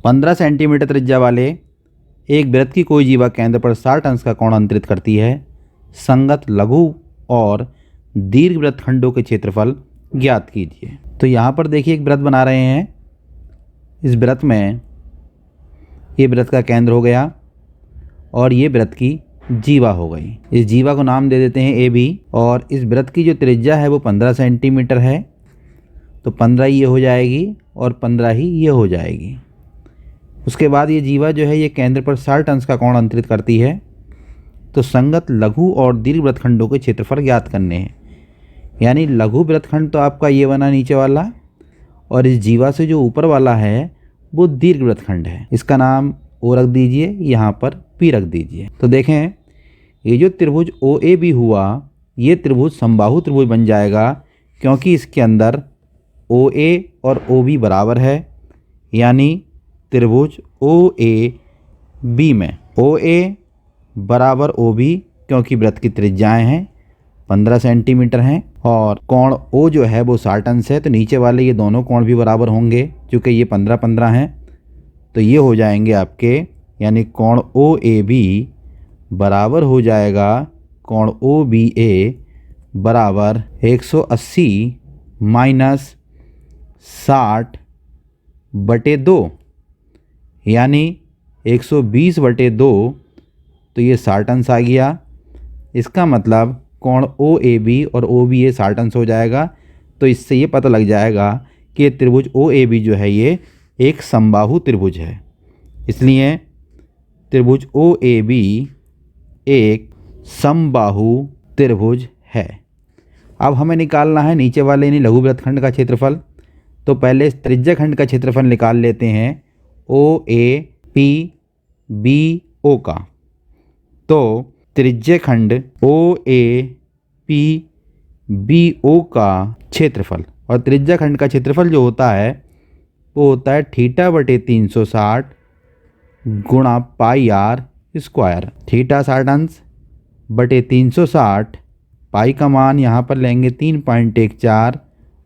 15 centimetre त्रिज्या वाले एक वृत्त की कोई जीवा केंद्र पर 60 अंश का कोण अंतरित करती है। संगत लघु और दीर्घ वृत्तखंडों के क्षेत्रफल ज्ञात कीजिए। तो यहाँ पर देखिए एक वृत्त बना रहे हैं। इस वृत्त में ये वृत्त का केंद्र हो गया और ये वृत्त की जीवा हो गई। इस जीवा को नाम दे देते हैं ए बी। और इस वृत्त की जो त्रिज्या है वो 15 सेंटीमीटर है, तो 15 ये हो जाएगी और 15 ही ये हो जाएगी। उसके बाद ये जीवा जो है ये केंद्र पर 60 अंश का कोण अंतरित करती है। तो संगत लघु और दीर्घ वृत्तखंडों के क्षेत्रफल ज्ञात करने हैं। यानी लघु वृत्तखंड तो आपका ये बना नीचे वाला, और इस जीवा से जो ऊपर वाला है वो दीर्घ वृत्तखंड है। इसका नाम ओ रख दीजिए, यहाँ पर पी रख दीजिए। तो देखें ये जो त्रिभुज ओ ए बी हुआ, ये त्रिभुज समबाहु त्रिभुज बन जाएगा, क्योंकि इसके अंदर ओ ए और ओ बी बराबर है। यानी त्रिभुज ओ ए बी में ओ ए बराबर ओ बी, क्योंकि वृत्त की त्रिज्याएँ हैं 15 सेंटीमीटर हैं और कोण ओ जो है वो 60 अंश है। तो नीचे वाले ये दोनों कोण भी बराबर होंगे, क्योंकि ये 15-15 हैं। तो ये हो जाएंगे आपके, यानी कोण ओ ए बी बराबर हो जाएगा कोण ओ बी ए बराबर 180 माइनस 60/2, यानी 120/2। तो ये 60 अंश आ गया। इसका मतलब कोण ओ ए बी और ओ बी ए 60 अंश हो जाएगा। तो इससे ये पता लग जाएगा कि त्रिभुज ओ ए बी जो है ये एक समबाहु त्रिभुज है। इसलिए त्रिभुज ओ ए बी एक समबाहु त्रिभुज है। अब हमें निकालना है नीचे वाले यानी लघु वृत्तखंड का क्षेत्रफल। तो पहले इस त्रिज्या खंड का क्षेत्रफल निकाल लेते हैं, ओ ए पी बी ओ का। तो त्रिज्या खंड ओ ए पी बी ओ का क्षेत्रफल, और त्रिज्या खंड का क्षेत्रफल जो होता है वो होता है θ/360 गुणा पाई आर स्क्वायर। थीटा 60 अंश बटे 360, पाई का मान यहाँ पर लेंगे 3.14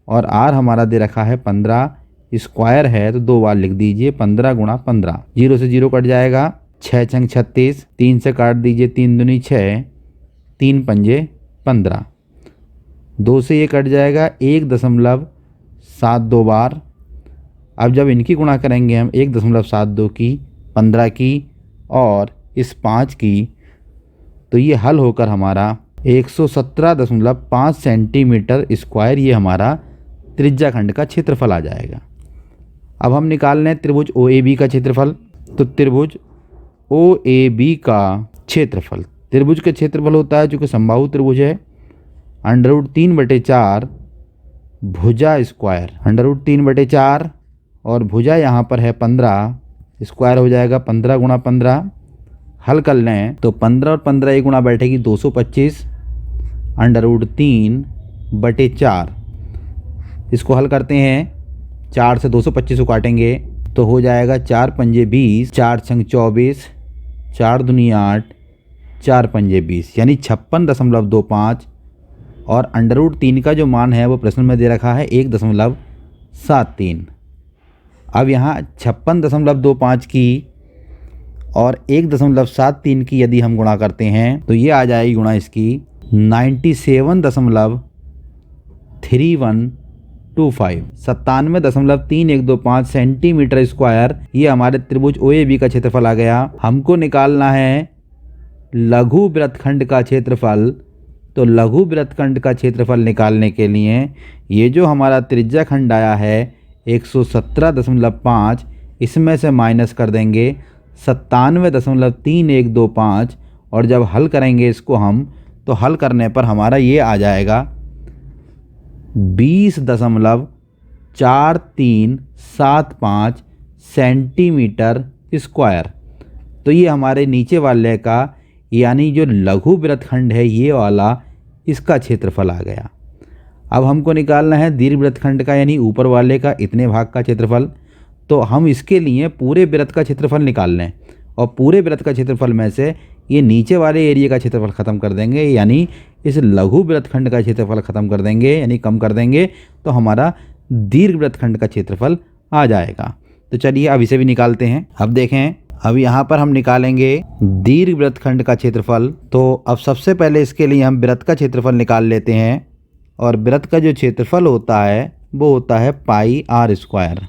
और आर हमारा दे रखा है 15, स्क्वायर है तो 2 बार लिख दीजिए 15 गुणा 15। 0 से 0 कट जाएगा, 6 छंग 36, 3 से काट दीजिए 3 दूनी 6, 3 पंजे 15, 2 से ये कट जाएगा 1.72 बार। अब जब इनकी गुणा करेंगे हम 1.72 की, 15 की और इस 5 की, तो ये हल होकर हमारा 117.5 सेंटीमीटर स्क्वायर ये हमारा त्रिज्या खंड का क्षेत्रफल आ जाएगा। अब हम निकाल लें त्रिभुज ओ ए बी का क्षेत्रफल। तो त्रिभुज ओ ए बी का क्षेत्रफल, त्रिभुज का क्षेत्रफल होता है चूँकि समबाहु त्रिभुज है, √3/4 भुजा स्क्वायर, √3/4 और भुजा यहाँ पर है 15, स्क्वायर हो जाएगा 15 गुणा 15। हल कर लें तो 15 और 15 एक गुणा बैठेगी 225, √3/4। इसको हल करते हैं, 4 से 225 को काटेंगे तो हो जाएगा 4 पंजे 20, 4 छंग 24, 4 दूनी 8, 4 पंजे 20, यानी 56.25। और √3 का जो मान है वो प्रश्न में दे रखा है 1.73। अब यहाँ 56.25 की और 1.73 की यदि हम गुणा करते हैं तो ये आ जाएगी गुणा इसकी 97.3125, 97.3125 सेंटीमीटर स्क्वायर। ये हमारे त्रिभुज ओ ए बी का क्षेत्रफल आ गया। हमको निकालना है लघु वृत्तखंड का क्षेत्रफल। तो लघु वृत्तखंड का क्षेत्रफल निकालने के लिए ये जो हमारा त्रिज्या खंड आया है 117.5, इसमें से माइनस कर देंगे 97.3125, और जब हल करेंगे इसको हम, तो हल करने पर हमारा ये आ जाएगा 20.4375 सेंटीमीटर स्क्वायर। तो ये हमारे नीचे वाले का यानी जो लघु वृत्तखंड है ये वाला, इसका क्षेत्रफल आ गया। अब हमको निकालना है दीर्घ वृत्तखंड का यानी ऊपर वाले का इतने भाग का क्षेत्रफल। तो हम इसके लिए पूरे वृत्त का क्षेत्रफल निकाल लें, और पूरे वृत्त का क्षेत्रफल में से ये नीचे वाले एरिया का क्षेत्रफल ख़त्म कर देंगे, यानी इस लघु वृत्तखंड का क्षेत्रफल ख़त्म कर देंगे, यानी कम कर देंगे, तो हमारा दीर्घ वृत्तखंड का क्षेत्रफल आ जाएगा। तो चलिए अब इसे भी निकालते हैं। अब देखें, अब यहाँ पर हम निकालेंगे दीर्घ वृत्तखंड का क्षेत्रफल। तो अब सबसे पहले इसके लिए हम वृत्त का क्षेत्रफल निकाल लेते हैं, और वृत्त का जो क्षेत्रफल होता है वो होता है पाई आर स्क्वायर।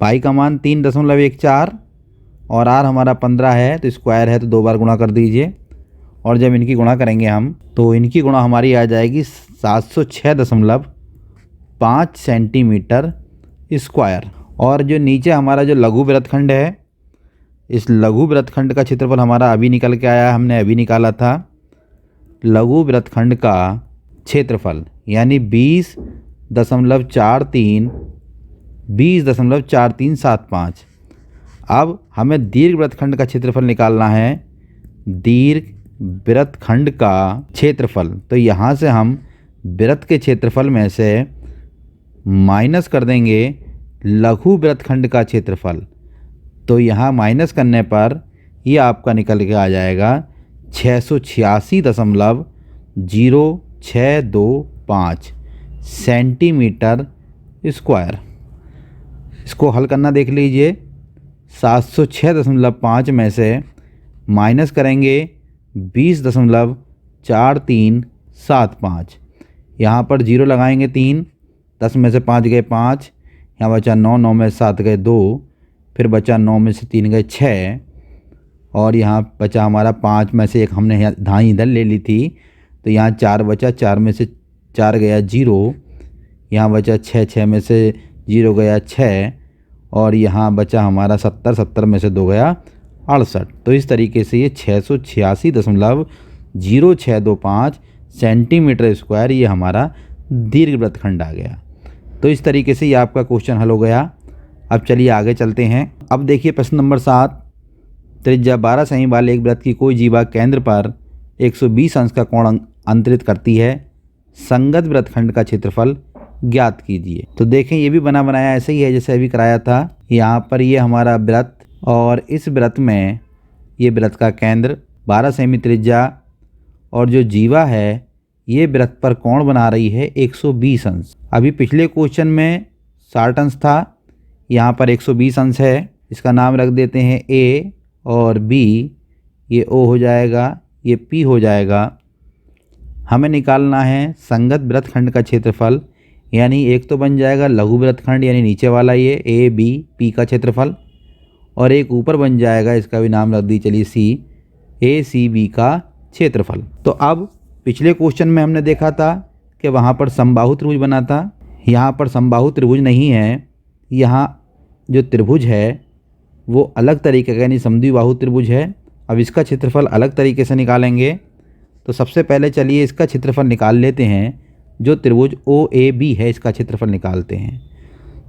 पाई का मान 3.14 और आर हमारा 15 है, तो स्क्वायर है तो 2 बार गुणा कर दीजिए। और जब इनकी गुणा करेंगे हम तो इनकी गुणा हमारी आ जाएगी 706.5 सेंटीमीटर स्क्वायर। और जो नीचे हमारा जो लघु वृत्तखंड है, इस लघु वृत्तखंड का क्षेत्रफल हमारा अभी निकल के आया, हमने अभी निकाला था। लघु वृत्तखंड का क्षेत्रफल यानी 20.4375। अब हमें दीर्घ वृत्तखंड का क्षेत्रफल निकालना है, दीर्घ वृत्तखंड का क्षेत्रफल। तो यहाँ से हम वृत्त के क्षेत्रफल में से माइनस कर देंगे लघु वृत्तखंड का क्षेत्रफल। तो यहाँ माइनस करने पर ये आपका निकल के आ जाएगा 686.0625 सेंटीमीटर स्क्वायर। इसको हल करना देख लीजिए। 706.5 में से माइनस करेंगे 20.4375। यहाँ पर 0 लगाएंगे 3, 10 में से 5 गए 5, यहाँ बचा 9, 9 में 7 गए 2, फिर बचा 9 में से 3 गए 6, और यहाँ बचा हमारा 5 में से एक हमने धाई इधर ले ली थी, तो यहाँ 4 बचा, 4 में से 4 गया 0, यहाँ बचा 6, 6 में से 0 गया 6, और यहाँ बचा हमारा 70, 70 में से 2 गया 68। तो इस तरीके से ये 686.0625 सेंटीमीटर स्क्वायर ये हमारा दीर्घ वृत्तखंड आ गया। तो इस तरीके से ये आपका क्वेश्चन हल हो गया। अब चलिए आगे चलते हैं। अब देखिए प्रश्न नंबर 7, त्रिज्या 12 सेमी वाले एक वृत्त की कोई जीवा केंद्र पर 120 अंश का कोण अंतरित करती है, संगत वृत्तखंड का क्षेत्रफल ज्ञात कीजिए। तो देखें, ये भी बना बनाया ऐसे ही है जैसे अभी कराया था। यहाँ पर ये हमारा वृत्त, और इस वृत्त में ये वृत्त का केंद्र 12 सेमी त्रिज्या, और जो जीवा है ये वृत्त पर कोण बना रही है 120 अंश। अभी पिछले क्वेश्चन में 60 अंश था, यहाँ पर 120 अंश है। इसका नाम रख देते हैं ए और बी, ये ओ हो जाएगा, ये पी हो जाएगा। हमें निकालना है संगत वृत्तखंड का क्षेत्रफल, यानी एक तो बन जाएगा लघु वृत्तखंड यानी नीचे वाला ये ए बी पी का क्षेत्रफल, और एक ऊपर बन जाएगा, इसका भी नाम रख दी चलिए सी, ए सी बी का क्षेत्रफल। तो अब पिछले क्वेश्चन में हमने देखा था कि वहाँ पर समबाहु त्रिभुज बना था, यहाँ पर समबाहु त्रिभुज नहीं है। यहाँ जो त्रिभुज है वो अलग तरीके का यानी समद्विबाहु त्रिभुज है। अब इसका क्षेत्रफल अलग तरीके से निकालेंगे। तो सबसे पहले चलिए इसका क्षेत्रफल निकाल लेते हैं। जो त्रिभुज ओ ए बी है इसका क्षेत्रफल निकालते हैं।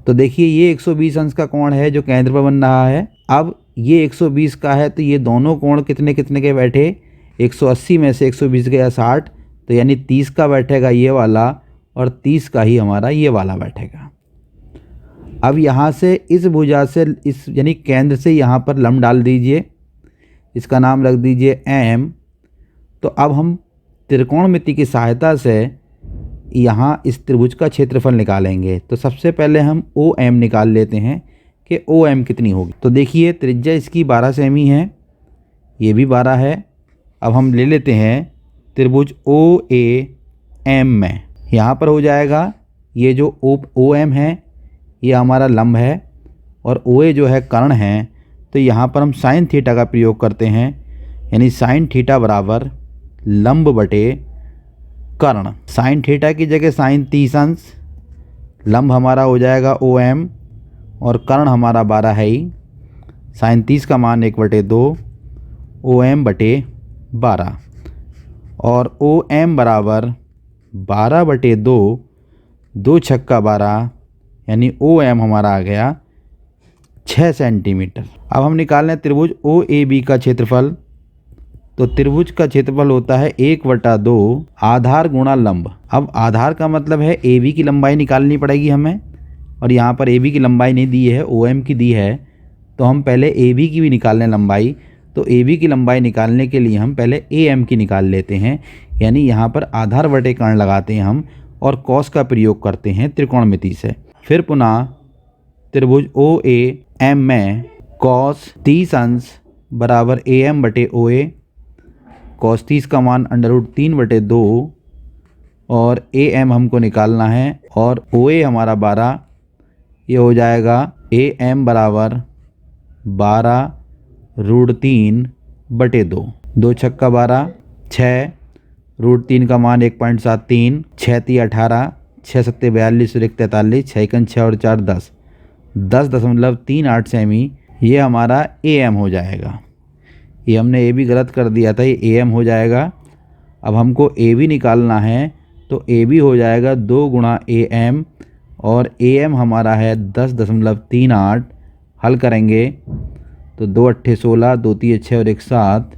तो देखिए ये 120 अंश का कोण है जो केंद्र पर बन रहा है। अब ये 120 का है, तो ये दोनों कोण कितने कितने के बैठे, 180 में से 120 गया 60, तो यानी 30 का बैठेगा ये वाला, और 30 का ही हमारा ये वाला बैठेगा। अब यहाँ से इस भुजा से इस यानी केंद्र से यहाँ पर लंब डाल दीजिए, इसका नाम रख दीजिए एम। तो अब हम त्रिकोणमिति की सहायता से यहाँ इस त्रिभुज का क्षेत्रफल निकालेंगे। तो सबसे पहले हम ओ एम निकाल लेते हैं कि ओ एम कितनी होगी। तो देखिए त्रिज्या इसकी 12 सेमी है, ये भी 12 है। अब हम ले लेते हैं त्रिभुज ओ ए एम में, यहाँ पर हो जाएगा ये जो ओ एम है ये हमारा लंब है, और ओ ए जो है कर्ण है। तो यहाँ पर हम साइन थीटा का प्रयोग करते हैं, यानी साइन थीटा बराबर लंब बटे कर्ण। साइन थीटा की जगह साइन 30 अंश, लंब हमारा हो जाएगा ओ एम, और कर्ण हमारा 12 है ही। साइन 30 का मान 1/2 ओ एम बटे 12, और ओ एम बराबर 12/2, 2 छक्का 12, यानी ओ एम हमारा आ गया 6 सेंटीमीटर। अब हम निकाल लें त्रिभुज ओ ए बी का क्षेत्रफल। तो त्रिभुज का क्षेत्रफल होता है 1/2 आधार गुणा लंब। अब आधार का मतलब है ए बी की लंबाई निकालनी पड़ेगी हमें, और यहाँ पर ए बी की लंबाई नहीं दी है, ओ एम की दी है। तो हम पहले ए बी की भी निकाल लें लंबाई। तो ए बी की लंबाई निकालने के लिए हम पहले ए एम की निकाल लेते हैं, यानी यहाँ पर आधार बटे कर्ण लगाते हैं हम, और कॉस का प्रयोग करते हैं त्रिकोणमिति से। फिर पुनः त्रिभुज ओ ए एम में कॉस 30 अंश बराबर ए एम बटे ओ ए, कॉस 30 का मान √3/2 और ए एम हमको निकालना है और ओ ए हमारा 12, ये हो जाएगा ए एम बराबर 12√3/2। 2 छक्का 12, 6 √3 का मान 1.73, 6 × 18, 6 × 7 42 और 1 43, 6 × 6 और 4 10, 10.38 सेमी ये हमारा ए एम हो जाएगा। ये हमने ए भी गलत कर दिया था, ये ए एम हो जाएगा। अब हमको ए बी निकालना है तो ए बी हो जाएगा 2 × ए एम और ए एम हमारा है 10.38। हल करेंगे तो 2 × 8 = 16, 2 × 3 = 6 और 1 7,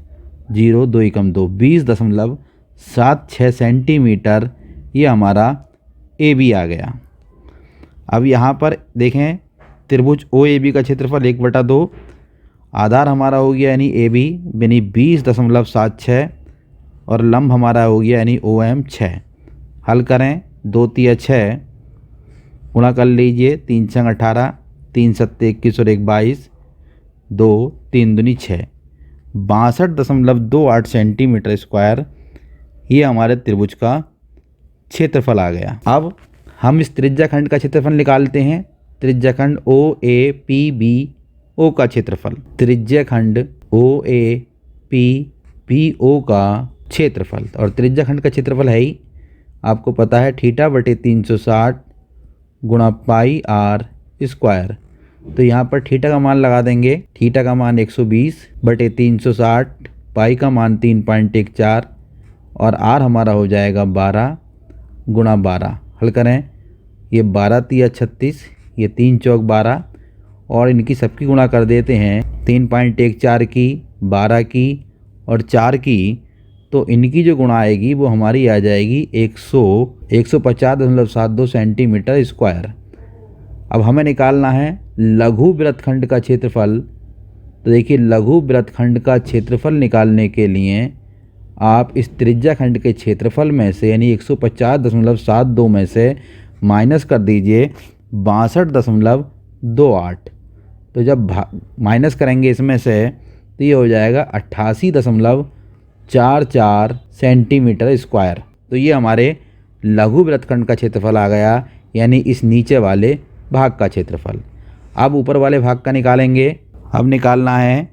0 2 × 2 20.76 सेंटीमीटर ये हमारा ए बी आ गया। अब यहाँ पर देखें त्रिभुज ओ ए बी का क्षेत्रफल 1/2, आधार हमारा हो गया यानी ए बी यानी 20.76 और लंब हमारा हो गया यानी ओ एम 6। हल करें 2 × 3 = 6, गुणा कर लीजिए 3 × 6 = 18, 3 × 7 = 21 और 1 22, 2 3 दूनी 6, 62.28 सेंटीमीटर स्क्वायर ये हमारे त्रिभुज का क्षेत्रफल आ गया। अब हम इस त्रिज्याखंड का क्षेत्रफल निकालते हैं। त्रिज्याखंड ओ ए पी बी ओ का क्षेत्रफल, त्रिज्याखंड ओ ए पी बी ओ का क्षेत्रफल, और त्रिज्याखंड का क्षेत्रफल है ही आपको पता है θ/360 गुणा पाई आर स्क्वायर। तो यहाँ पर थीटा का मान लगा देंगे, थीटा का मान 120/360, पाई का मान 3.14 और आर हमारा हो जाएगा 12 × 12। हल करें, ये 12 × 3 = 36, ये 3 × 4 = 12 और इनकी सबकी गुणा कर देते हैं 3.14 की, 12 की और 4 की, तो इनकी जो गुणा आएगी वो हमारी आ जाएगी 150.72 सेंटीमीटर स्क्वायर। अब हमें निकालना है लघु वृत्तखंड का क्षेत्रफल। तो देखिए लघु वृत्तखंड का क्षेत्रफल निकालने के लिए आप इस त्रिज्याखंड के क्षेत्रफल में से यानी 150.72 में से माइनस कर दीजिए 62.28। तो जब माइनस करेंगे इसमें से तो ये हो जाएगा 88.44 सेंटीमीटर स्क्वायर। तो ये हमारे लघु वृत्तखंड का क्षेत्रफल आ गया, यानी इस नीचे वाले भाग का क्षेत्रफल। अब ऊपर वाले भाग का निकालेंगे। अब निकालना है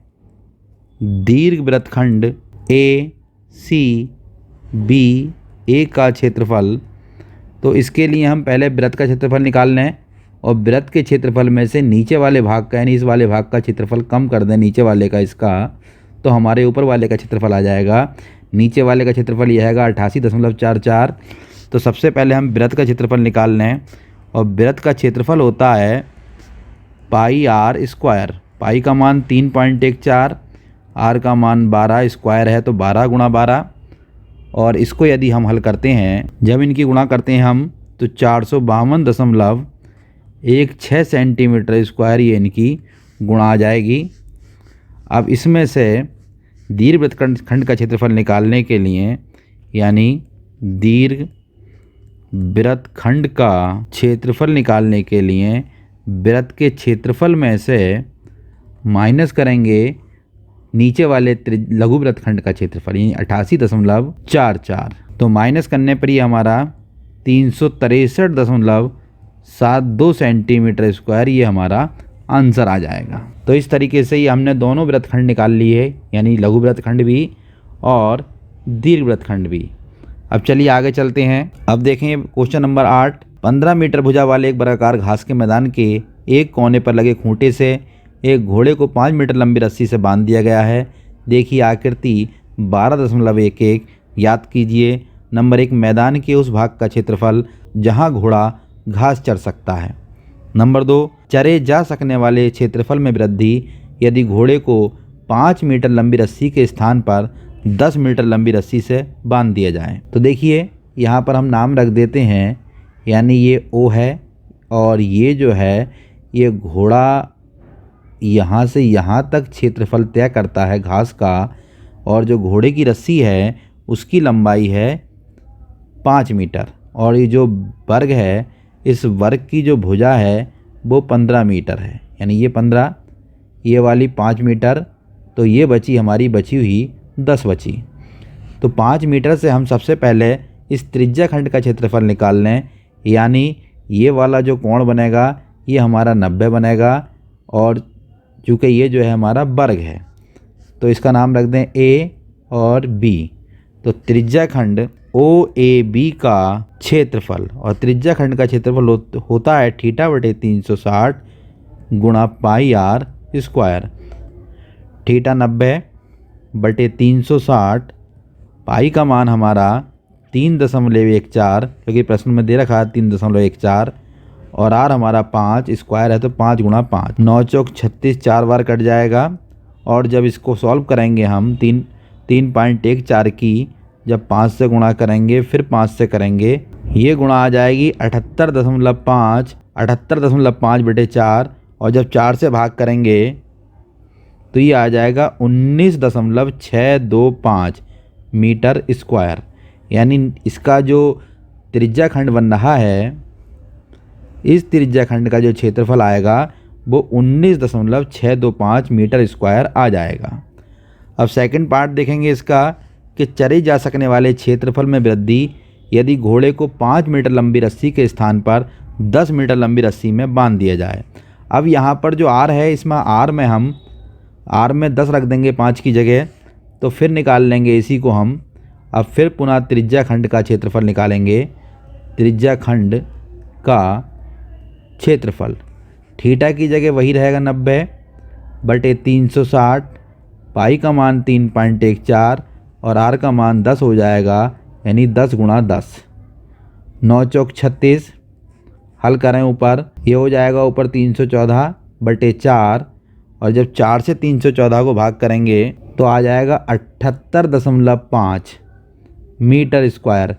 दीर्घ वृत्तखंड ए सी बी ए का क्षेत्रफल। तो इसके लिए हम पहले वृत्त का क्षेत्रफल निकाल लें और वृत्त के क्षेत्रफल में से नीचे वाले भाग का यानी इस वाले भाग का क्षेत्रफल कम कर दें नीचे वाले का इसका, तो हमारे ऊपर वाले का क्षेत्रफल आ जाएगा। नीचे वाले का क्षेत्रफल यह आएगा 88.44। तो सबसे पहले हम वृत्त का क्षेत्रफल निकाल लें और वृत्त का क्षेत्रफल होता है पाई आर स्क्वायर। पाई का मान 3.14, आर का मान 12, स्क्वायर है तो 12 × 12। और इसको यदि हम हल करते हैं, जब इनकी गुणा करते हैं हम, तो 452.16 सेंटीमीटर स्क्वायर ये इनकी गुणा आ जाएगी। अब इसमें से दीर्घ वृत्तखंड का क्षेत्रफल निकालने के लिए यानी दीर्घ वृत्तखंड का क्षेत्रफल निकालने के लिए वृत्त के क्षेत्रफल में से माइनस करेंगे नीचे वाले लघु वृत्तखंड का क्षेत्रफल यानी 88.44। तो माइनस करने पर ये हमारा 363.72 सेंटीमीटर स्क्वायर ये हमारा आंसर आ जाएगा। तो इस तरीके से ही हमने दोनों वृत्तखंड निकाल लिए, यानी लघु वृत्तखंड भी और दीर्घ वृत्तखंड भी। अब चलिए आगे चलते हैं। अब देखें क्वेश्चन नंबर 8। 15 मीटर भुजा वाले एक वर्गाकार घास के मैदान के एक कोने पर लगे खूंटे से एक घोड़े को 5 मीटर लंबी रस्सी से बांध दिया गया है। देखिए आकृति 12.11 याद कीजिए। नंबर 1 मैदान के उस भाग का क्षेत्रफल जहां घोड़ा घास चर सकता है। नंबर 2 चरे जा सकने वाले क्षेत्रफल में वृद्धि यदि घोड़े को 5 मीटर लंबी रस्सी के स्थान पर 10 मीटर लंबी रस्सी से बांध दिया जाए। तो देखिए यहाँ पर हम नाम रख देते हैं, यानी ये ओ है और ये जो है ये घोड़ा यहाँ से यहाँ तक क्षेत्रफल तय करता है घास का, और जो घोड़े की रस्सी है उसकी लंबाई है 5 मीटर, और ये जो वर्ग है इस वर्ग की जो भुजा है वो 15 मीटर है, यानी ये 15, ये वाली 5 मीटर, तो ये बची हमारी बची हुई 10 बची। तो 5 मीटर से हम सबसे पहले इस त्रिज्या खंड का क्षेत्रफल निकाल लें, यानी ये वाला जो कोण बनेगा ये हमारा 90 बनेगा, और चूँकि ये जो है हमारा वर्ग है तो इसका नाम रख दें A और B। तो त्रिज्या खंड OAB का क्षेत्रफल, और त्रिज्या खंड का क्षेत्रफल होता है θ/360 गुणा पाई r स्क्वायर। θ 90/360, पाई का मान हमारा 3.14, क्योंकि प्रश्न में दे रखा है 3.14, और r हमारा 5 स्क्वायर है तो 5 गुणा 5, 9 चौक 36, 4 बार कट जाएगा। और जब इसको सॉल्व करेंगे हम 3.14 की जब 5 से गुणा करेंगे फिर 5 से करेंगे, ये गुणा आ जाएगी 78.5/4, और जब 4 से भाग करेंगे तो ये आ जाएगा 19.625 मीटर स्क्वायर। यानी इसका जो त्रिज्या खंड बन रहा है, इस त्रिज्या खंड का जो क्षेत्रफल आएगा वो 19.625 मीटर स्क्वायर आ जाएगा। अब सेकंड पार्ट देखेंगे इसका कि चरे जा सकने वाले क्षेत्रफल में वृद्धि यदि घोड़े को 5 मीटर लंबी रस्सी के स्थान पर 10 मीटर लंबी रस्सी में बांध दिया जाए। अब यहाँ पर जो r है, इसमें r में 10 रख देंगे 5 की जगह, तो फिर निकाल लेंगे इसी को हम। अब फिर पुनः त्रिज्या खंड का क्षेत्रफल निकालेंगे। त्रिज्या खंड का क्षेत्रफल थीटा की जगह वही रहेगा 90/360, पाई का मान 3.14 और r का मान 10 हो जाएगा, यानी 10 गुणा 10, 9 चौक 36, हल करें ऊपर, ये हो जाएगा ऊपर 314/4, और जब 4 से 314 को भाग करेंगे तो आ जाएगा 78.5 मीटर स्क्वायर।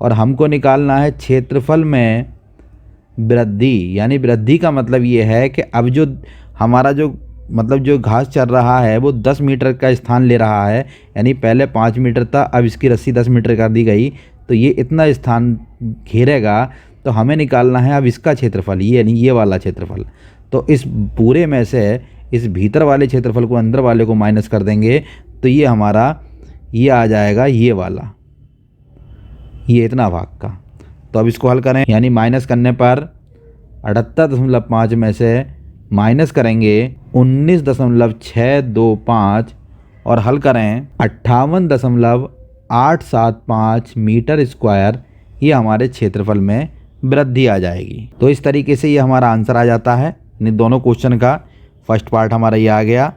और हमको निकालना है क्षेत्रफल में वृद्धि, यानी वृद्धि का मतलब ये है कि अब जो हमारा जो घास चल रहा है वो 10 मीटर का स्थान ले रहा है, यानी पहले 5 मीटर था, अब इसकी रस्सी 10 मीटर कर दी गई तो ये इतना स्थान घेरेगा। तो हमें निकालना है अब इसका क्षेत्रफल, ये यानी ये वाला क्षेत्रफल। तो इस पूरे में से इस भीतर वाले क्षेत्रफल को अंदर वाले को माइनस कर देंगे तो ये हमारा ये आ जाएगा ये वाला, ये इतना भाग का। तो अब इसको हल करें, यानी माइनस करने पर 78.5 में से माइनस करेंगे 19.625 और हल करें 58.875 मीटर स्क्वायर, ये हमारे क्षेत्रफल में वृद्धि आ जाएगी। तो इस तरीके से ये हमारा आंसर आ जाता है। यानी दोनों क्वेश्चन का फर्स्ट पार्ट हमारा ये आ गया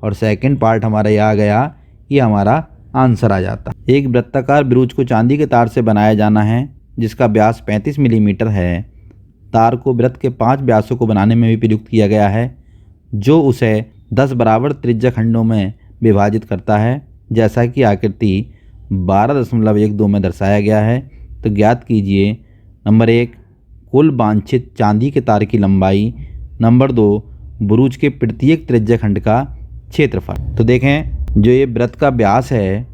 और सेकंड पार्ट हमारा ये आ गया, ये हमारा आंसर आ जाता। एक वृत्ताकार ब्रूच को चांदी के तार से बनाया जाना है जिसका व्यास 35 मिलीमीटर है। तार को वृत्त के 5 व्यासों को बनाने में भी प्रयुक्त किया गया है, जो उसे 10 बराबर त्रिज्या खंडों में विभाजित करता है, जैसा कि आकृति 12.12 में दर्शाया गया है। तो ज्ञात कीजिए नंबर 1 कुल वांछित चांदी के तार की लंबाई, नंबर 2 ब्रूच के प्रत्येक त्रिज्या खंड का क्षेत्रफल। तो देखें जो ये वृत्त का व्यास है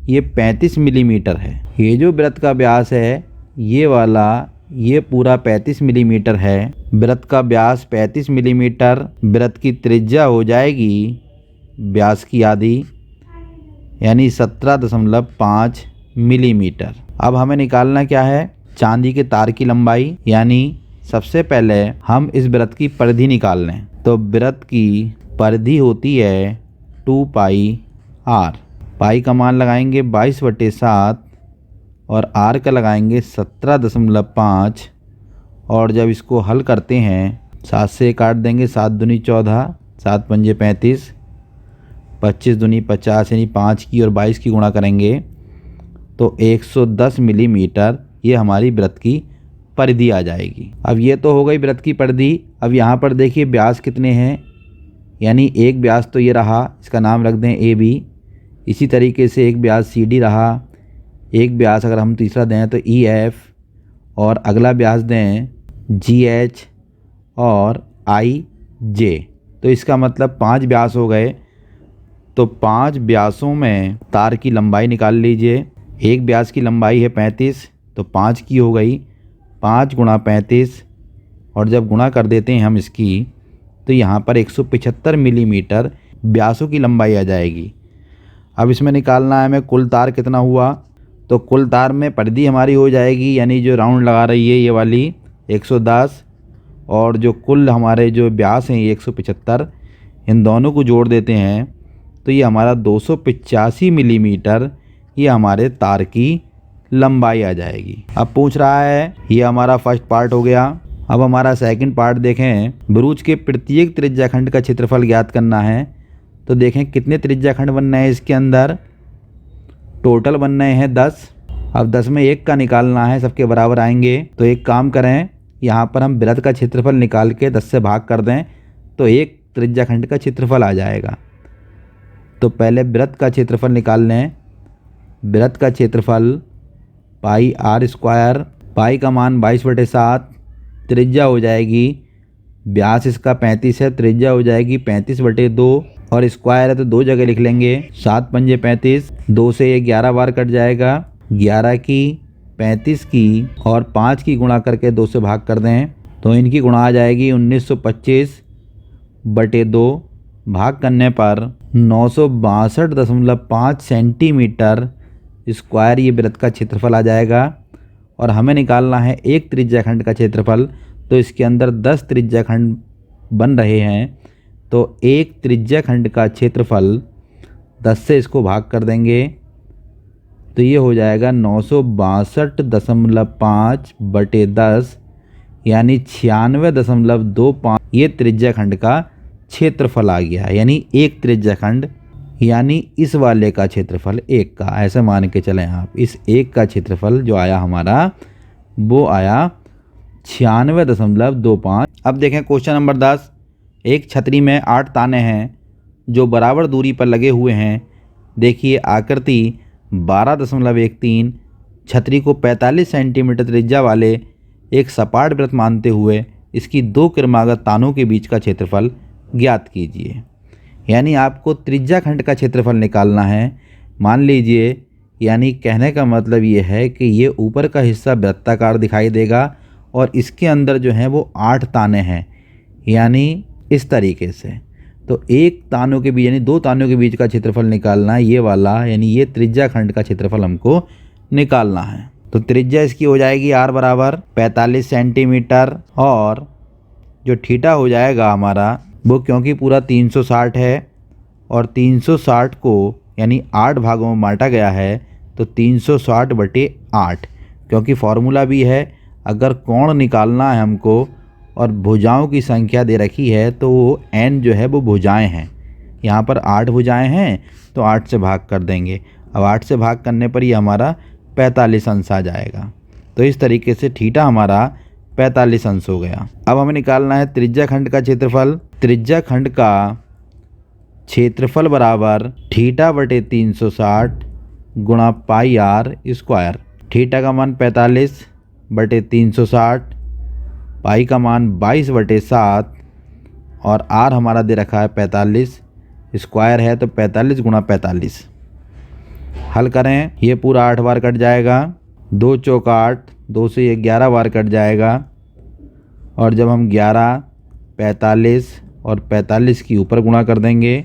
ये 35 मिलीमीटर है। ये जो वृत्त का व्यास है ये वाला, ये पूरा 35 मिलीमीटर है। वृत्त का व्यास 35 मिलीमीटर, वृत्त की त्रिज्या हो जाएगी व्यास की आधी, यानी 17.5 मिलीमीटर। अब हमें निकालना क्या है, चांदी के तार की लंबाई, यानी सबसे पहले हम इस वृत्त की परिधि निकाल लें। तो वृत्त की परिधि होती है 2 पाई r। पाई का मान लगाएंगे 22/7 और r का लगाएंगे 17.5, और जब इसको हल करते हैं 7 से काट देंगे, 7 दूनी 14, 7 पंजे 35, 25 दूनी 50, यानी 5 की और 22 की गुणा करेंगे तो 110 मिलीमीटर ये हमारी वृत्त की परिधि आ जाएगी। अब ये तो हो गई वृत्त की परिधि। अब यहाँ पर देखिए व्यास कितने हैं, यानी एक व्यास तो ये रहा, इसका नाम रख दें AB। इसी तरीके से एक व्यास CD रहा, एक व्यास अगर हम तीसरा दें तो EF, और अगला व्यास दें GH और IJ। तो इसका मतलब 5 व्यास हो गए। तो 5 व्यासों में तार की लंबाई निकाल लीजिए। एक व्यास की लंबाई है 35, तो 5 की हो गई, 5 गुणा 35 और जब गुणा कर देते हैं हम इसकी, तो यहाँ पर 175 मिलीमीटर ब्यासों की लंबाई आ जाएगी। अब इसमें निकालना है हमें कुल तार कितना हुआ। तो कुल तार में परिधि हमारी हो जाएगी, यानी जो राउंड लगा रही है ये वाली 110, और जो कुल हमारे जो ब्यास हैं ये 175, इन दोनों को जोड़ देते हैं तो ये हमारा 285 मिलीमीटर ये हमारे तार की लंबाई आ जाएगी। अब पूछ रहा है, ये हमारा फर्स्ट पार्ट हो गया। अब हमारा सेकंड पार्ट देखें, ब्रूज के प्रत्येक त्रिज्याखंड का क्षेत्रफल ज्ञात करना है। तो देखें कितने त्रिज्याखंड बनने हैं इसके अंदर, टोटल बनने हैं 10। अब 10 में 1 का निकालना है, सबके बराबर आएंगे। तो एक काम करें, यहाँ पर हम वृत्त का क्षेत्रफल निकाल के 10 से भाग कर दें तो एक त्रिज्याखंड का क्षेत्रफल आ जाएगा। तो पहले वृत्त का क्षेत्रफल निकाल लें। वृत्त का क्षेत्रफल पाई आर स्क्वायर, पाई का मान 22/7, त्रिज्या हो जाएगी, व्यास इसका 35 है, त्रिज्या हो जाएगी 35/2, और स्क्वायर है तो 2 जगह लिख लेंगे। 7 पंजे 35, 2 से ये 11 बार कट जाएगा, 11 की 35 की और 5 की गुणा करके 2 से भाग कर दें तो इनकी गुणा आ जाएगी 1925/2। भाग करने पर 962.5 सेंटीमीटर स्क्वायर ये वृत्त का क्षेत्रफल आ जाएगा। और हमें निकालना है एक त्रिज्याखंड का क्षेत्रफल। तो इसके अंदर 10 त्रिज्याखंड बन रहे हैं, तो एक त्रिज्याखंड का क्षेत्रफल 10 से इसको भाग कर देंगे तो ये हो जाएगा 962.5/10, यानी 96.25 ये त्रिज्याखंड का क्षेत्रफल आ गया। यानी एक त्रिज्याखंड, यानी इस वाले का क्षेत्रफल 1 का, ऐसे मान के चलें आप। इस 1 का क्षेत्रफल जो आया हमारा वो आया 96.25। अब देखें क्वेश्चन नंबर 10। एक छतरी में 8 ताने हैं जो बराबर दूरी पर लगे हुए हैं। देखिए आकृति 12.13 छतरी को 45 सेंटीमीटर त्रिज्या वाले एक सपाट वृत्त मानते हुए इसकी 2 क्रमागत तानों के बीच का क्षेत्रफल ज्ञात कीजिए। यानी आपको त्रिज्याखंड का क्षेत्रफल निकालना है। मान लीजिए, यानी कहने का मतलब ये है कि ये ऊपर का हिस्सा वृत्ताकार दिखाई देगा और इसके अंदर जो है वो 8 ताने हैं, यानी इस तरीके से। तो एक तानों के बीच यानी 2 तानों के बीच का क्षेत्रफल निकालना है, ये वाला, यानी ये त्रिज्याखंड का क्षेत्रफल हमको निकालना है। तो त्रिज्या इसकी हो जाएगी r बराबर 45 सेंटीमीटर, और जो थीटा हो जाएगा हमारा वो, क्योंकि पूरा 360 है और 360 को यानी 8 भागों में बांटा गया है, तो 360/8, क्योंकि फॉर्मूला भी है, अगर कोण निकालना है हमको और भुजाओं की संख्या दे रखी है तो वो n जो है वो भुजाएं हैं। यहाँ पर 8 भुजाएं हैं तो 8 से भाग कर देंगे। अब 8 से भाग करने पर ये हमारा 45 अंश आ जाएगा। तो इस तरीके से थीटा हमारा 45 अंश हो गया। अब हमें निकालना है त्रिज्याखंड का क्षेत्रफल। त्रिज्याखंड का क्षेत्रफल बराबर θ/360 गुणा पाई आर स्क्वायर। थीटा का मान 45/360, पाई का मान 22/7 और आर हमारा दे रखा है 45, स्क्वायर है तो 45 गुणा 45। हल करें, ये पूरा 8 बार कट जाएगा, 2 चौक 8, 2 से ये 11 बार कट जाएगा। और जब हम 11, 45 और 45 की ऊपर गुणा कर देंगे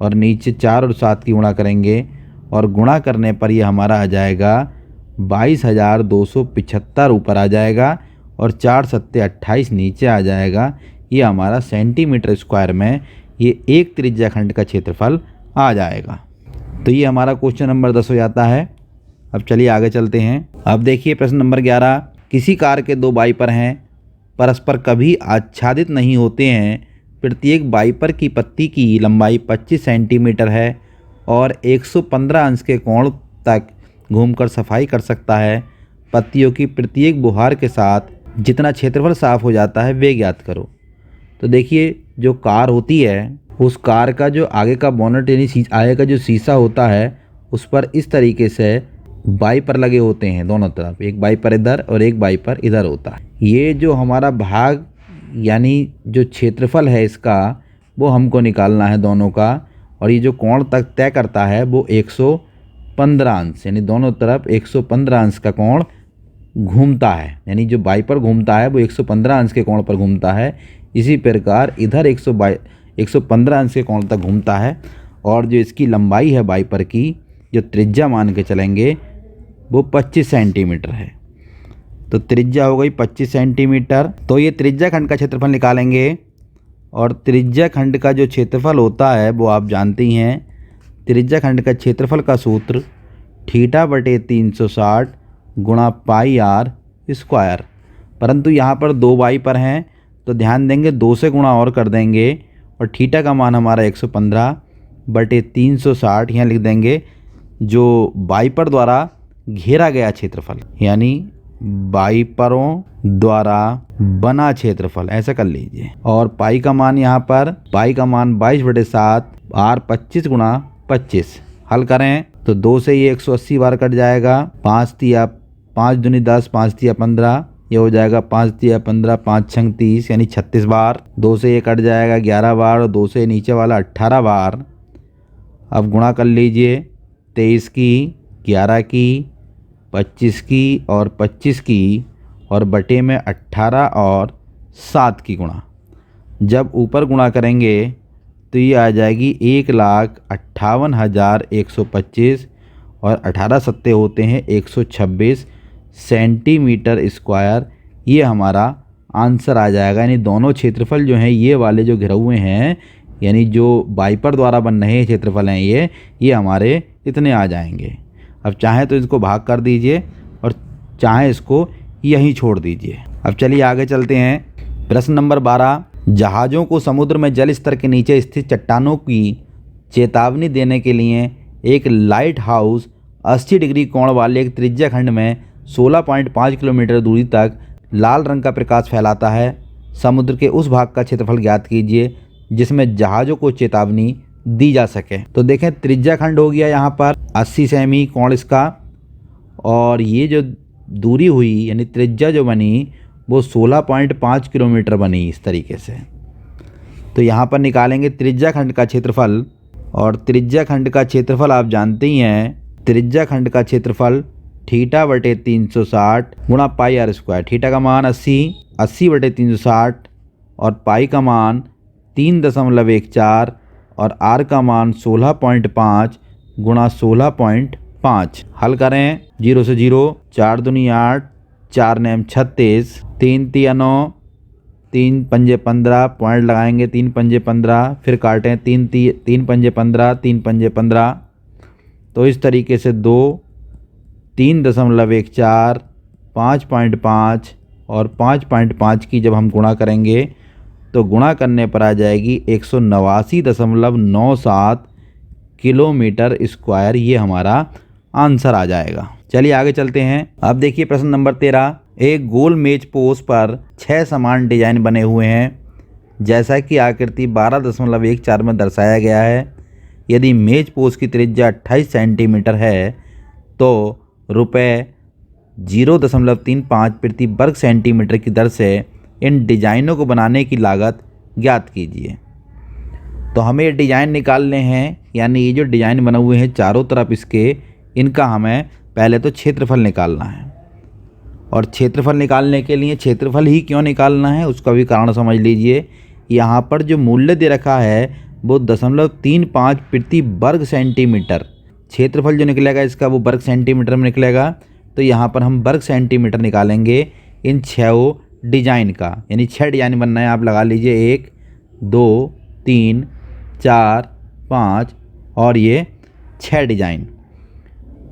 और नीचे 4 और 7 की गुणा करेंगे, और गुणा करने पर ये हमारा आ जाएगा 22,275 ऊपर आ जाएगा और 4 सत्ते 28 नीचे आ जाएगा। ये हमारा सेंटीमीटर स्क्वायर में ये एक त्रिज्याखंड का क्षेत्रफल आ जाएगा। तो ये हमारा क्वेश्चन नंबर 10 हो जाता है। अब चलिए आगे चलते हैं। अब देखिए प्रश्न नंबर 11। किसी कार के 2 वाइपर हैं, परस्पर कभी आच्छादित नहीं होते हैं। प्रत्येक वाइपर की पत्ती की लंबाई 25 सेंटीमीटर है और 115 अंश के कोण तक घूमकर सफाई कर सकता है। पत्तियों की प्रत्येक बुहार के साथ जितना क्षेत्रफल साफ हो जाता है वे ज्ञात करो। तो देखिए, जो कार होती है उस कार का जो आगे का बोनट यानी आगे का जो शीशा होता है उस पर इस तरीके से वाइपर लगे होते हैं दोनों तरफ, एक वाइपर इधर और एक वाइपर इधर होता है। ये जो हमारा भाग यानी जो क्षेत्रफल है इसका वो हमको निकालना है दोनों का, और ये जो कोण तक तय करता है वो 115 अंश, यानी दोनों तरफ 115 अंश का कोण घूमता है, यानी जो वाइपर घूमता है वो 115 अंश के कोण पर घूमता है। इसी प्रकार इधर 115 अंश के कोण तक घूमता है। और जो इसकी लंबाई है वाइपर की, जो त्रिज्या मान के चलेंगे, वो 25 सेंटीमीटर है। तो त्रिज्या हो गई 25 सेंटीमीटर। तो ये त्रिज्या खंड का क्षेत्रफल निकालेंगे। और त्रिज्या खंड का जो क्षेत्रफल होता है वो आप जानते ही हैं। त्रिज्या खंड का क्षेत्रफल का सूत्र θ/360 गुणा पाई r स्क्वायर। परंतु यहाँ पर 2 वाइपर हैं तो ध्यान देंगे 2 से गुणा और कर देंगे। और थीटा का मान हमारा 115/360 यहाँ लिख देंगे, जो वाइपर द्वारा घेरा गया क्षेत्रफल, यानी वाइपरों द्वारा बना क्षेत्रफल, ऐसा कर लीजिए। और पाई का मान यहाँ पर, पाई का मान 22/7 r 25 गुणा 25। हल करें तो 2 से ये 180 बार कट जाएगा। 5 तिया 5 दूनी 10, 5 तिया 15, ये हो जाएगा 5 तिया 15, 5 छंग 30, यानी 36 बार। 2 से ये कट जाएगा 11 बार और 2 से नीचे वाला 18 बार। अब गुणा कर लीजिए, 23 की, 11 की, 25 की और 25 की, और बटे में 18 और 7 की गुणा। जब ऊपर गुणा करेंगे तो ये आ जाएगी 1,58,125 और 18 सत्ते होते हैं 126 सेंटीमीटर स्क्वायर। ये हमारा आंसर आ जाएगा। यानी दोनों क्षेत्रफल जो हैं, ये वाले जो घिरे हुए हैं, यानी जो वाइपर द्वारा बन रहे क्षेत्रफल हैं, ये हमारे इतने आ जाएंगे। अब चाहें तो इसको भाग कर दीजिए और चाहें इसको यहीं छोड़ दीजिए। अब चलिए आगे चलते हैं। प्रश्न नंबर 12, जहाज़ों को समुद्र में जल स्तर के नीचे स्थित चट्टानों की चेतावनी देने के लिए एक लाइट हाउस 80 डिग्री कोण वाले एक त्रिज्या खंड में 16.5 किलोमीटर दूरी तक लाल रंग का प्रकाश फैलाता है। समुद्र के उस भाग का क्षेत्रफल ज्ञात कीजिए जिसमें जहाज़ों को चेतावनी दी जा सके। तो देखें, त्रिज्या खंड हो गया यहाँ पर 80 सेमी कोण इसका, और ये जो दूरी हुई यानी त्रिज्या जो बनी वो 16.5 किलोमीटर बनी इस तरीके से। तो यहाँ पर निकालेंगे त्रिज्या खंड का क्षेत्रफल। और त्रिज्या खंड का क्षेत्रफल आप जानते ही हैं, त्रिज्या खंड का क्षेत्रफल θ/360 गुणा पाई r स्क्वायर। थीटा का मान 80/360 और पाई का मान 3.14 और r का मान 16.5 गुणा 16.5। हल करें, 0 से 0, 4 दूनी 8, 4 नेम 36, 3 तिया 9, 3 पंजे 15, पॉइंट लगाएंगे 3 पंजे 15, फिर काटें 3 पंजे 15, 3 पंजे 15। तो इस तरीके से 2, 3.14, 5.5 और 5.5 की जब हम गुणा करेंगे तो गुणा करने पर आ जाएगी 189.97 किलोमीटर स्क्वायर। ये हमारा आंसर आ जाएगा। चलिए आगे चलते हैं। अब देखिए प्रश्न नंबर 13, एक गोल मेज पोज पर 6 समान डिजाइन बने हुए हैं जैसा कि आकृति 12.14 में दर्शाया गया है। यदि मेज पोज की त्रिज्या 28 सेंटीमीटर है तो रुपये 0.35 प्रति वर्ग सेंटीमीटर की दर से इन डिजाइनों को बनाने की लागत ज्ञात कीजिए। तो हमें ये डिज़ाइन निकालने हैं, यानी ये जो डिज़ाइन बने हुए हैं चारों तरफ इसके, इनका हमें पहले तो क्षेत्रफल निकालना है। और क्षेत्रफल निकालने के लिए क्षेत्रफल ही क्यों निकालना है उसका भी कारण समझ लीजिए। यहाँ पर जो मूल्य दे रखा है वो 0.35 प्रति वर्ग सेंटीमीटर। क्षेत्रफल जो निकलेगा इसका वो वर्ग सेंटीमीटर में निकलेगा। तो यहाँ पर हम वर्ग सेंटीमीटर निकालेंगे इन 6 डिज़ाइन का, यानी 6 डिज़ाइन बनना है। आप लगा लीजिए 1, 2, 3, 4, 5 और ये 6 डिज़ाइन।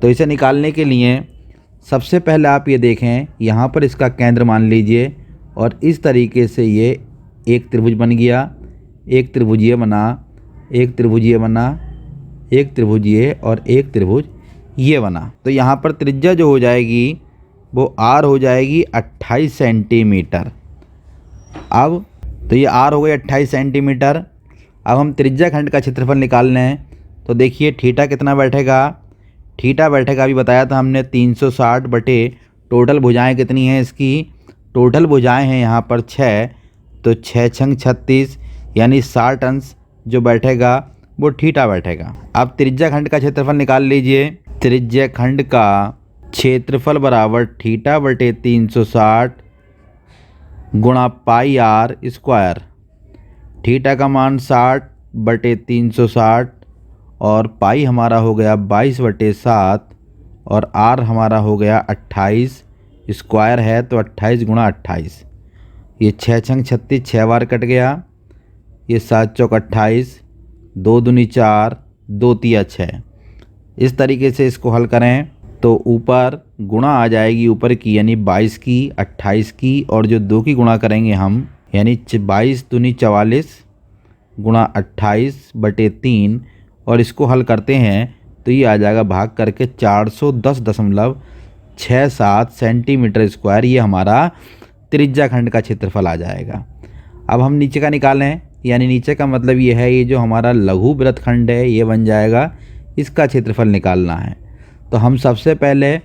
तो इसे निकालने के लिए सबसे पहले आप ये देखें, यहाँ पर इसका केंद्र मान लीजिए और इस तरीके से ये एक त्रिभुज बन गया, एक त्रिभुज ये बना, एक त्रिभुज ये बना, एक त्रिभुज ये और एक त्रिभुज ये बना। तो यहाँ पर त्रिज्या जो हो जाएगी वो r हो जाएगी 28 सेंटीमीटर। अब तो ये r हो गई 28 सेंटीमीटर। अब हम त्रिज्या खंड का क्षेत्रफल निकालने हैं। तो देखिए थीटा कितना बैठेगा, थीटा बैठेगा अभी बताया था हमने 360 बटे टोटल भुजाएं कितनी हैं इसकी, टोटल भुजाएं हैं यहाँ पर 6, तो 6 छंग 36 यानी 60 अंश जो बैठेगा वो थीटा बैठेगा। अब त्रिज्या खंड का क्षेत्रफल निकाल लीजिए। त्रिज्या खंड का क्षेत्रफल बराबर थीटा बटे 360 गुणा पाई आर स्क्वायर। थीटा का मान 60 बटे 360 और पाई हमारा हो गया 22 बटे 7 और आर हमारा हो गया 28। स्क्वायर है तो 28 गुणा 28। ये 6 छंग 36, 6 बार कट गया। ये 7 चौक 28, 2 दूनी 4, 2 तिया 6। इस तरीके से इसको हल करें तो ऊपर गुणा आ जाएगी ऊपर की यानी 22 की, 28 की और जो 2 की गुणा करेंगे हम यानी 22 दूनी 44 गुणा 28 बटे 3 और इसको हल करते हैं तो ये आ जाएगा भाग करके 410.67 सेंटीमीटर स्क्वायर। ये हमारा त्रिज्या खंड का क्षेत्रफल आ जाएगा। अब हम नीचे का निकालें यानी नीचे का मतलब ये है ये जो हमारा लघु वृत्तखंड है ये बन जाएगा, इसका क्षेत्रफल निकालना है। तो हम सबसे पहले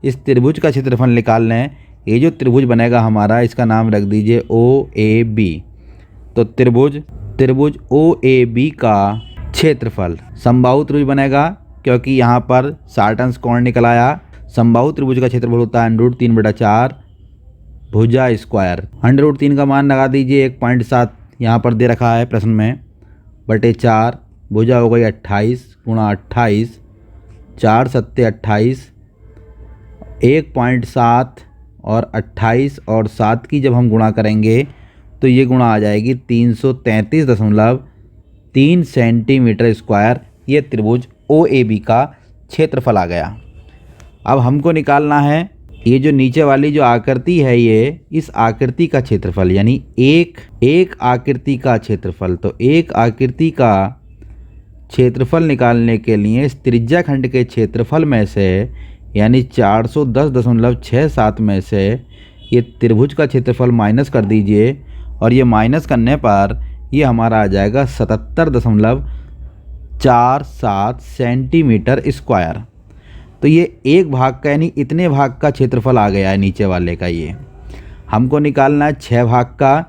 इस त्रिभुज का क्षेत्रफल निकाल लें। ये जो त्रिभुज बनेगा हमारा इसका नाम रख दीजिए OAB। तो त्रिभुज OAB का क्षेत्रफल समबाहु त्रिभुज बनेगा क्योंकि यहाँ पर 60 अंश कोण निकल आया। समबाहु त्रिभुज का क्षेत्रफल होता है √3/4 भुजा स्क्वायर। √3 का मान लगा दीजिए 1.7 यहाँ पर दे रखा है प्रश्न में बटे 4 भुजा हो गई 28 गुणा 28, 4 सत्ते 28, 1.7 और 28 और 7 की जब हम गुणा करेंगे तो ये गुणा आ जाएगी 333.3 सेंटीमीटर स्क्वायर। ये त्रिभुज OAB का क्षेत्रफल आ गया। अब हमको निकालना है ये जो नीचे वाली जो आकृति है ये इस आकृति का क्षेत्रफल यानी एक आकृति का क्षेत्रफल। तो एक आकृति का क्षेत्रफल निकालने के लिए इस त्रिज्या खंड के क्षेत्रफल में से यानी 410.67 में से ये त्रिभुज का क्षेत्रफल माइनस कर दीजिए और ये माइनस करने पर ये हमारा आ जाएगा 77.47 सेंटीमीटर स्क्वायर। तो ये एक भाग का यानी इतने भाग का क्षेत्रफल आ गया है नीचे वाले का। ये हमको निकालना है 6 भाग का।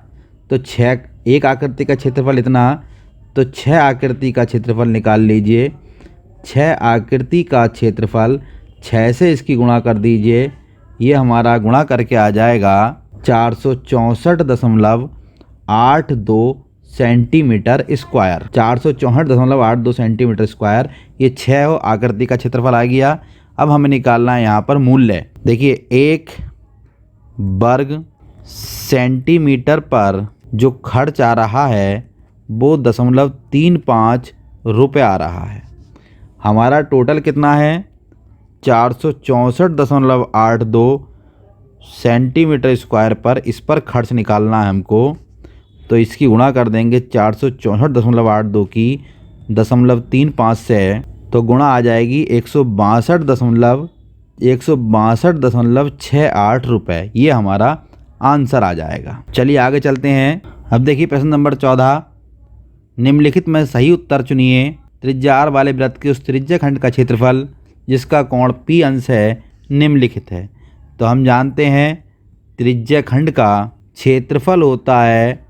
तो 6 एक आकृति का क्षेत्रफल इतना, तो 6 आकृति का क्षेत्रफल निकाल लीजिए। 6 आकृति का क्षेत्रफल 6 से इसकी गुणा कर दीजिए। ये हमारा गुणा करके आ जाएगा 464.82 सेंटीमीटर स्क्वायर। 464.82 सेंटीमीटर स्क्वायर ये 6 आकृति का क्षेत्रफल आ गया। अब हमें निकालना है यहाँ पर मूल्य। देखिए 1 वर्ग सेंटीमीटर पर जो खर्च आ रहा है वो 0.35 रुपये आ रहा है। हमारा टोटल कितना है 464.82 सेंटीमीटर स्क्वायर पर इस पर खर्च निकालना है हमको। तो इसकी गुणा कर देंगे 464.82 की 0.35 से तो गुणा आ जाएगी 162.68 रुपये। ये हमारा आंसर आ जाएगा। चलिए आगे चलते हैं। अब देखिए प्रश्न नंबर 14, निम्नलिखित में सही उत्तर चुनिए। त्रिज्या r वाले वृत्त के उस त्रिज्या खंड का क्षेत्रफल जिसका कोण P अंश है निम्नलिखित है। तो हम जानते हैं त्रिज्या खंड का क्षेत्रफल होता है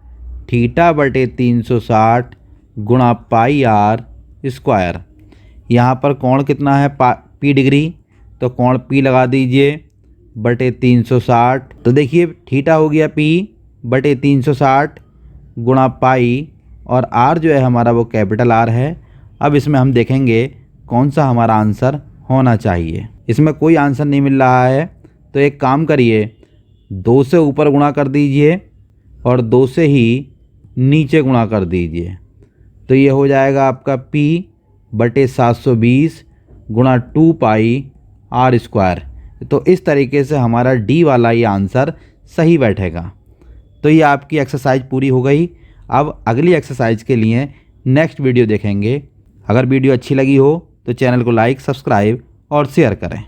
थीटा बटे 360 गुणा पाई आर स्क्वायर। यहाँ पर कोण कितना है P डिग्री, तो कोण P लगा दीजिए बटे 360। तो देखिए थीटा हो गया P बटे 360 गुणा पाई और R जो है हमारा वो कैपिटल R है। अब इसमें हम देखेंगे कौन सा हमारा आंसर होना चाहिए। इसमें कोई आंसर नहीं मिल रहा है तो एक काम करिए 2 से ऊपर गुणा कर दीजिए और 2 से ही नीचे गुणा कर दीजिए। तो ये हो जाएगा आपका P बटे 720 गुणा 2 पाई R स्क्वायर। तो इस तरीके से हमारा D वाला ये आंसर सही बैठेगा। तो ये आपकी एक्सरसाइज पूरी हो गई। अब अगली एक्सरसाइज के लिए नेक्स्ट वीडियो देखेंगे। अगर वीडियो अच्छी लगी हो तो चैनल को लाइक, सब्सक्राइब और शेयर करें।